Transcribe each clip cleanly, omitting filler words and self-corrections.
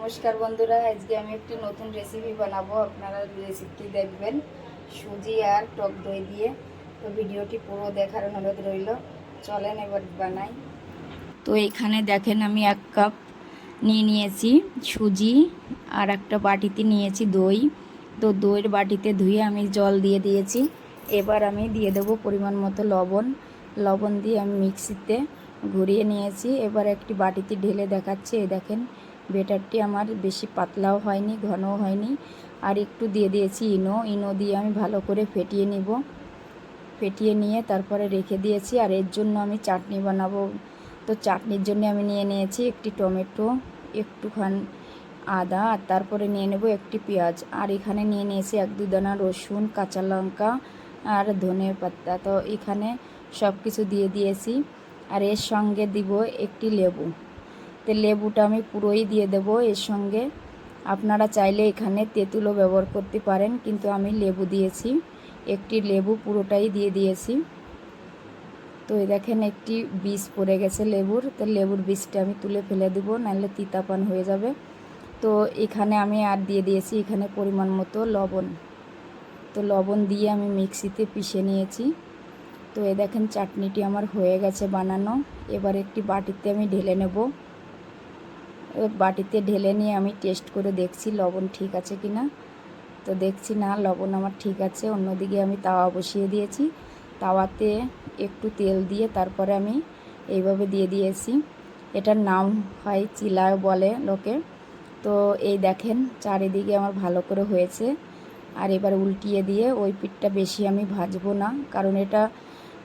নমস্কার বন্ধুরা, আজকে আমি একটি নতুন রেসিপি বানাবো। আপনারা রেসিপিটি দেখবেন সুজি আর টক দই দিয়ে। তো ভিডিওটি পুরো দেখার অনুরোধ রইল। চলেন এবার বানাই। তো এখানে দেখেন আমি 1 কাপ নিয়েছি সুজি, আর একটা বাটিতে নিয়েছি দই। তো দইয়ের বাটিতে ধুয়ে আমি জল দিয়ে দিয়েছি। এবার আমি দিয়ে দেবো পরিমাণ মতো লবণ দিয়ে আমি মিক্সিতে ঘুরিয়ে নিয়েছি। এবার একটি বাটিতে ঢেলে দেখাচ্ছি। এই দেখেন বেটারটি আমার বেশি পাতলাও হয়নি, ঘনও হয়নি। আর একটু দিয়ে দিয়েছি ইনো দিয়ে আমি ভালো করে ফেটিয়ে নিয়ে তারপরে রেখে দিয়েছি। আর এর জন্য আমি চাটনি বানাবো। তো চাটনির জন্য আমি নিয়েছি একটি টমেটো, একটুখানি আদা, আর তারপরে নিয়ে নেব একটি পেঁয়াজ। আর এখানে নিয়েছি 1-2 দানা রসুন, কাঁচা লঙ্কা আর ধনে পাতা। তো এখানে সব কিছু দিয়ে দিয়েছি। আর এর সঙ্গে দিব একটি লেবু। তো লেবুটা আমি পুরোই দিয়ে দেব এর সঙ্গে। আপনারা চাইলে এখানে তেঁতুলও ব্যবহার করতে পারেন, কিন্তু আমি লেবু দিয়েছি, একটি লেবু পুরোটাই দিয়ে দিয়েছি। তো এই দেখেন একটি বীজ পড়ে গেছে লেবুর। তো লেবুর বীজটা আমি তুলে ফেলে দেবো, নাহলে তিতাপান হয়ে যাবে। তো এখানে আমি আর দিয়ে দিয়েছি এখানে পরিমাণ মতো লবণ। তো লবণ দিয়ে আমি মিক্সিতে পিষে নিয়েছি। তো এই দেখেন চাটনিটি আমার হয়ে গেছে বানানো। এবার একটি বাটিতে আমি ঢেলে নেব। বাটিতে ঢেলে নিয়ে আমি টেস্ট করে দেখছি লবণ ঠিক আছে কি না। তো দেখছি না, লবণ আমার ঠিক আছে। অন্যদিকে আমি তাওয়া বসিয়ে দিয়েছি। তাওয়াতে একটু তেল দিয়ে তারপরে আমি এইভাবে দিয়ে দিয়েছি। এটার নাম হয় চিলা বলে লোকে। তো এই দেখেন চারিদিকে আমার ভালো করে হয়েছে। আর এবার উল্টিয়ে দিয়ে ওই পিঠটা বেশি আমি ভাজবো না, কারণ এটা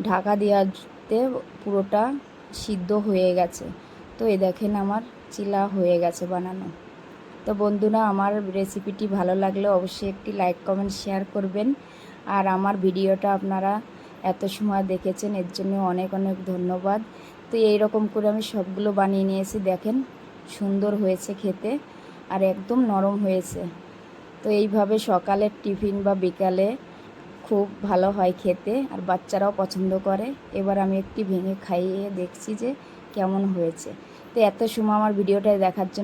ঢাকা দেওয়াতে পুরোটা সিদ্ধ হয়ে গেছে। তো এই দেখেন আমার চিলা হয়ে গেছে বানানো। তো বন্ধুরা, আমার রেসিপিটি ভালো লাগলে অবশ্যই একটি লাইক, কমেন্ট, শেয়ার করবেন। আর আমার ভিডিওটা আপনারা এত সময় দেখেছেন, এর জন্য অনেক অনেক ধন্যবাদ। তো এই রকম করে আমি সবগুলো বানিয়ে নিয়েছি। দেখেন সুন্দর হয়েছে খেতে, আর একদম নরম হয়েছে। তো এইভাবে সকালের টিফিন বা বিকালে খুব ভালো হয় খেতে, আর বাচ্চারাও পছন্দ করে। এবার আমি একটি ভেঙে খাইয়ে দেখছি যে কেমন হয়েছে। তো এত সময় আমার ভিডিওটা দেখার জন্য